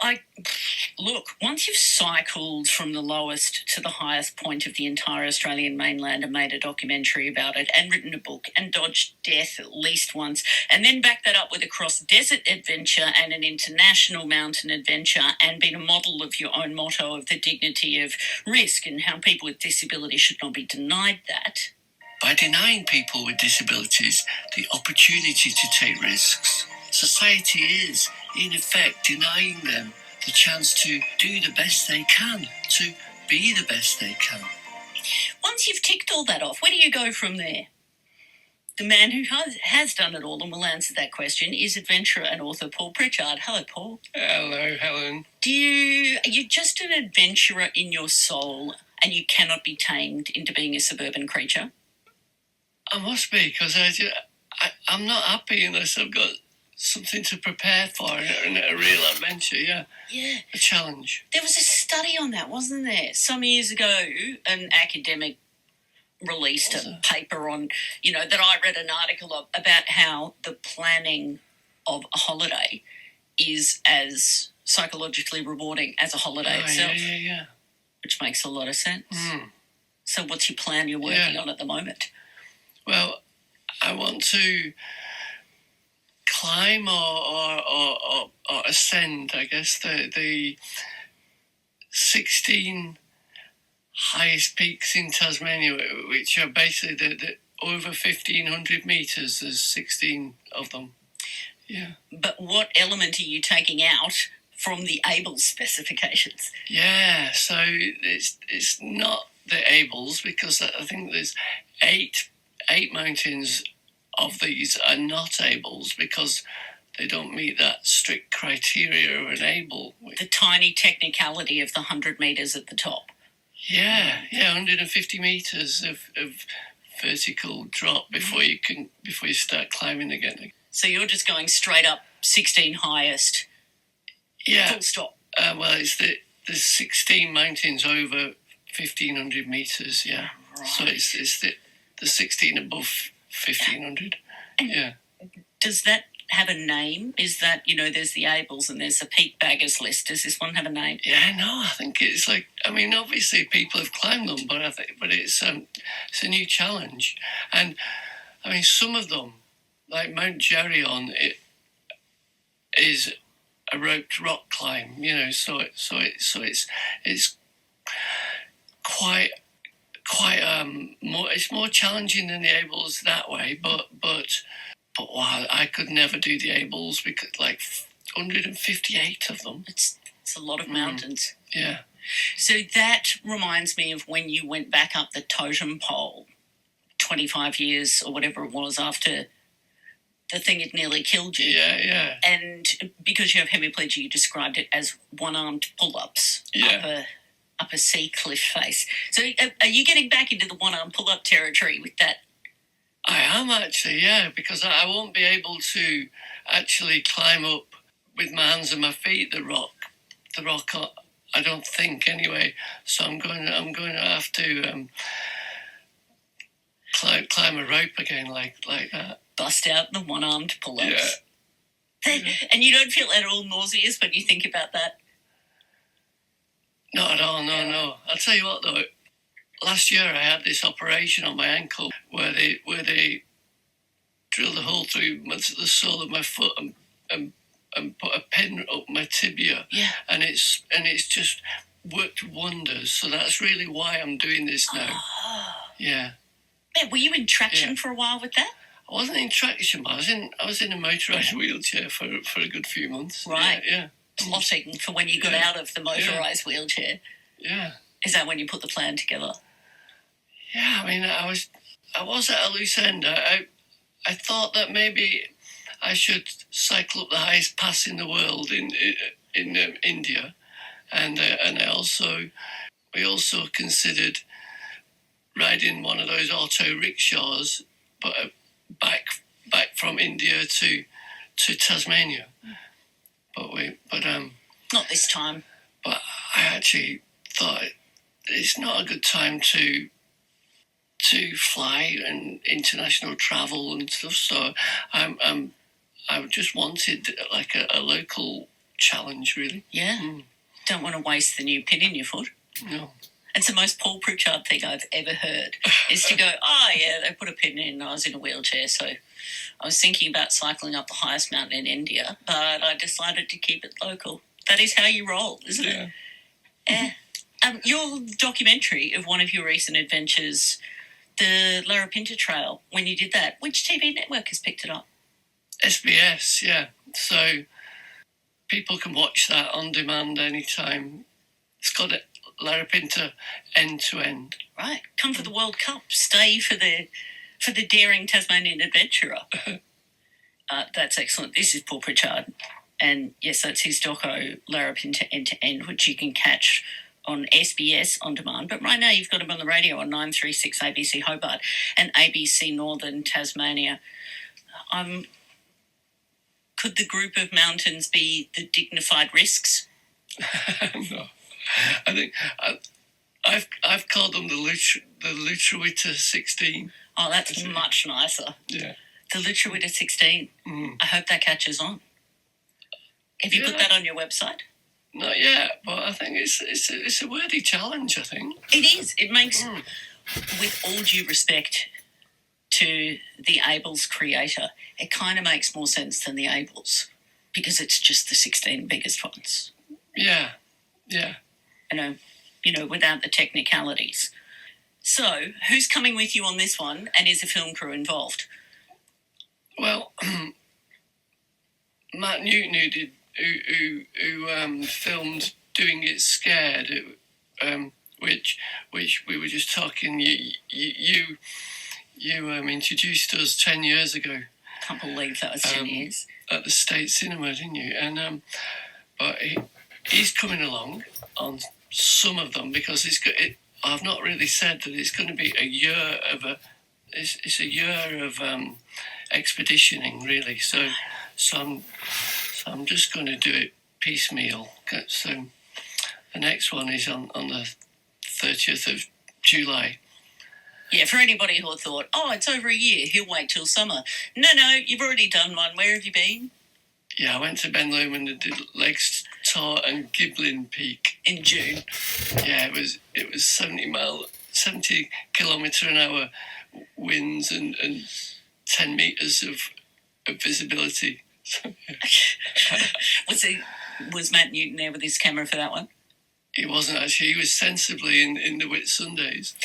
And look, once you've cycled from the lowest to the highest point of the entire Australian mainland and made a documentary about it and written a book and dodged death at least once, and then back that up with a cross-desert adventure and an international mountain adventure and been a model of your own motto of the dignity of risk and how people with disability should not be denied that. By denying people with disabilities the opportunity to take risks, society is, in effect, denying them the chance to do the best they can, to be the best they can. Once you've ticked all that off, where do you go from there? The man who has done it all and will answer that question is adventurer and author Paul Pritchard. Hello, Paul. Hello, Helen. Are you just an adventurer in your soul and you cannot be tamed into being a suburban creature? I must be, because I'm not happy unless I've got something to prepare for and a real adventure, yeah. Yeah. A challenge. There was a study on that, wasn't there? Some years ago, an academic released a paper on, that I read an article of about how the planning of a holiday is as psychologically rewarding as a holiday itself. Yeah. Which makes a lot of sense. Mm. So what's your plan you're working on at the moment? Well, I want to climb or ascend, I guess, the 16 highest peaks in Tasmania, which are basically the over 1,500 metres. There's 16 of them. Yeah. But what element are you taking out from the ABLE specifications? Yeah, so it's not the ABLEs, because I think there's eight mountains of these are not ABLEs because they don't meet that strict criteria of an ABLE. The tiny technicality of the 100 metres at the top. Yeah, 150 metres of vertical drop before you start climbing again. So you're just going straight up 16 highest. Yeah. Full stop. Well, it's the 16 mountains over 1,500 metres. Yeah. Right. So it's the 16 above 1,500. And yeah. Does that have a name? Is that, there's the ABLEs and there's the peak baggers list. Does this one have a name? Yeah, no, I think it's like, obviously people have climbed them, but it's a new challenge. And some of them, like Mount Geryon, it is a roped rock climb, so it's quite it's more challenging than the ABLEs that way, but wow, I could never do the ABLEs because 158 of them. It's a lot of mountains. Yeah. So that reminds me of when you went back up the totem pole 25 years or whatever it was after the thing had nearly killed you. Yeah. And because you have hemiplegia, you described it as one-armed pull-ups up a sea cliff face. So are you getting back into the one-arm pull-up territory with that? I am actually, yeah, because I won't be able to actually climb up with my hands and my feet the rock, I don't think anyway. So I'm going to have to climb a rope again like that. Bust out the one-armed pull-ups. Yeah. And you don't feel at all nauseous when you think about that? Not at all, no. I'll tell you what though, last year I had this operation on my ankle where they drilled a hole through the sole of my foot and put a pin up my tibia. Yeah. And it's just worked wonders. So that's really why I'm doing this now. Oh. Yeah. Man, were you in traction for a while with that? I wasn't in traction, but I was in a motorised wheelchair for a good few months. Right. Yeah. Plotting for when you got out of the motorised wheelchair. Yeah. Is that when you put the plan together? Yeah, I was at a loose end. I thought that maybe I should cycle up the highest pass in the world in India, and we also considered riding one of those auto rickshaws, but back from India to Tasmania. But not this time. But I actually thought it's not a good time to fly and international travel and stuff. So I just wanted like a local challenge, really. Yeah. Don't want to waste the new pin in your foot. No. It's the most Paul Pritchard thing I've ever heard, is to go, oh, yeah, they put a pin in and I was in a wheelchair, so I was thinking about cycling up the highest mountain in India, but I decided to keep it local. That is how you roll, isn't it? Yeah. Your documentary of one of your recent adventures, the Larapinta Trail, when you did that, which TV network has picked it up? SBS, yeah. So people can watch that on demand anytime. It's got a Larapinta end to end. Right. Come for the World Cup. Stay for the daring Tasmanian adventurer. That's excellent. This is Paul Pritchard. And yes, that's his doco, Larapinta End to End, which you can catch on SBS on demand. But right now you've got him on the radio on 936 ABC Hobart and ABC Northern Tasmania. Could the group of mountains be the Dignified Risks? No. I think I've called them the Lutruwita 16. Oh, that's much nicer. Yeah. The Lutruwita 16. I hope that catches on. Have you put that on your website? Not yet, but I think it's a worthy challenge, I think. It is. It makes, with all due respect to the Abel's creator, it kind of makes more sense than the Abel's because it's just the 16 biggest ones. Yeah. You know, without the technicalities. So, who's coming with you on this one, and is a film crew involved? Well, Matt Newton, who filmed Doing It Scared, which we were just talking. You introduced us 10 years ago. Can't believe that was 10 years. At the State Cinema, didn't you? And but he's coming along on some of them because I've not really said that it's going to be a year of it's a year of expeditioning, really. So I'm just going to do it piecemeal. So the next one is on the 30th of July. Yeah, for anybody who thought, oh, it's over a year, he'll wait till summer. No, you've already done one. Where have you been? Yeah, I went to Ben Lomond and did Legs Tor and Giblin Peak in June. Yeah, it was 70 kilometre an hour winds and 10 metres of visibility. Was Matt Newton there with his camera for that one? He wasn't actually. He was sensibly in the Whitsundays.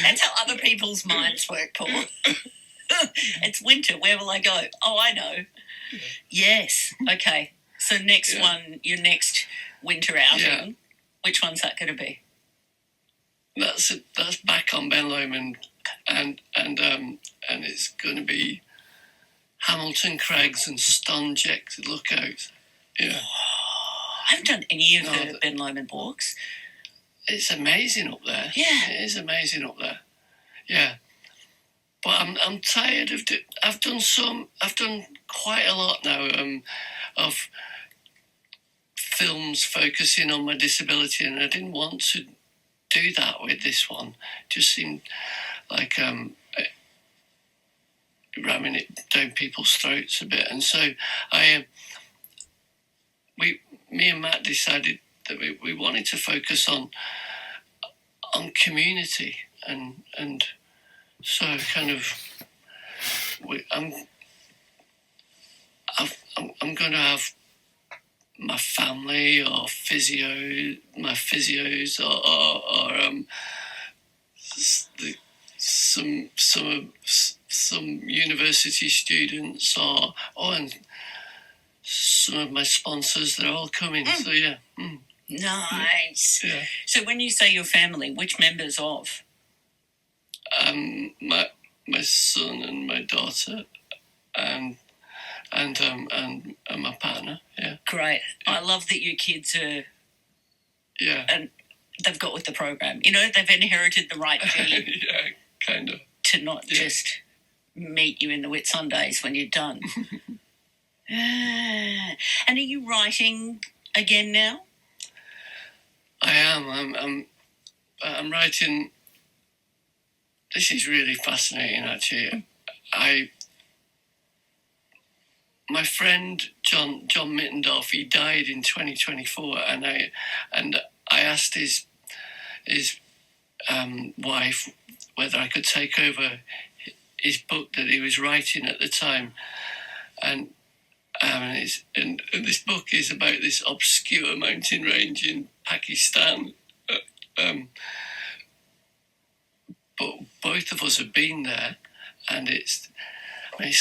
That's how other people's minds work, Paul. It's winter. Where will I go? Oh, I know. Yeah. Yes. Okay. So next one, your next winter outing. Yeah. Which one's that going to be? That's back on Ben Lomond, and it's going to be Hamilton Crags and Stonjek Lookout. Yeah. I haven't done any of the Ben Lomond walks. It's amazing up there. Yeah. It is amazing up there. Yeah. But I'm tired of I've done quite a lot now of films focusing on my disability, and I didn't want to do that with this one. It just seemed like ramming it down people's throats a bit, and so me and Matt decided that we wanted to focus on community, and so kind of I'm going to have my family or my physios or some university students and some of my sponsors. They're all coming. So yeah. Nice. Yeah. So when you say your family, which members of? My son and my daughter, and my partner. Yeah. Great. Yeah. I love that your kids are. Yeah. And they've got with the program. You know, they've inherited the right gene. Yeah, kind of. To not just meet you in the Whitsundays when you're done. And are you writing again now? I am. I'm writing. This is really fascinating, actually. my friend John Mittendorf, he died in 2024, and I asked his wife whether I could take over his book that he was writing at the time, and this book is about this obscure mountain range in Pakistan. But both of us have been there, and it's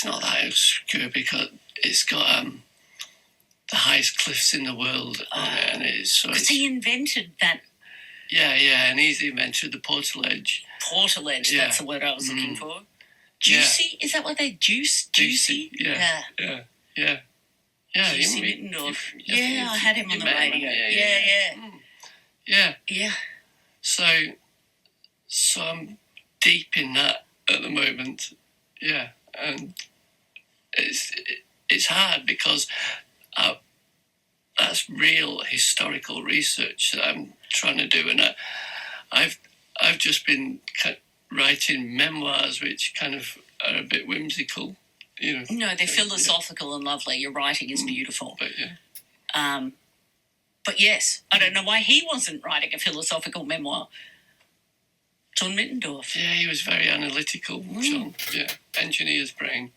not that obscure because it's got the highest cliffs in the world on it, and because he invented that. Yeah, and he's the inventor of the portaledge. Portaledge, that's the word I was looking for. Juicy? Yeah. Is that what they Juicy? Yeah. Juicy Mittendorf. I had him on the radio. Yeah. So I'm deep in that at the moment. Yeah, and it's hard because that's real historical research that I'm trying to do, and I've just been writing memoirs which kind of are a bit whimsical, No, they're philosophical and lovely. Your writing is beautiful. But yes, I don't know why he wasn't writing a philosophical memoir. John Mittendorf. Yeah, he was very analytical, John. Yeah, engineer's brain.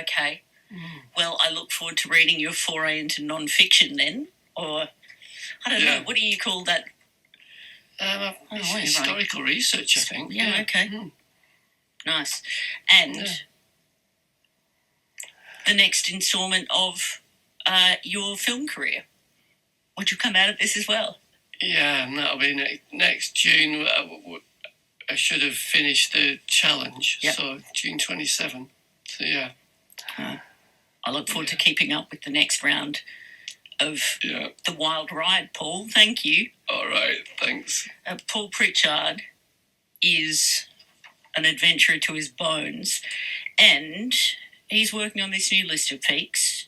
Okay. Well, I look forward to reading your foray into non-fiction then, or I don't know, what do you call that? Historical research, I think. Yeah. Okay. Nice. And the next instalment of your film career, would you come out of this as well? Yeah, and that'll be next June. I should have finished the challenge, so June 27. So, yeah. I look forward to keeping up with the next round of the wild ride, Paul. Thank you. All right, thanks. Paul Pritchard is an adventurer to his bones, and he's working on this new list of peaks.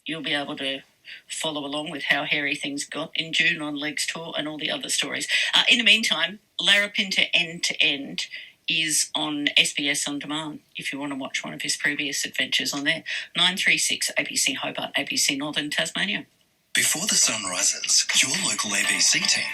You'll be able to follow along with how hairy things got in June on Legs Tour and all the other stories. In the meantime, Larapinta End to End is on SBS On Demand if you want to watch one of his previous adventures on there. 936 ABC Hobart, ABC Northern Tasmania. Before the sun rises, your local ABC team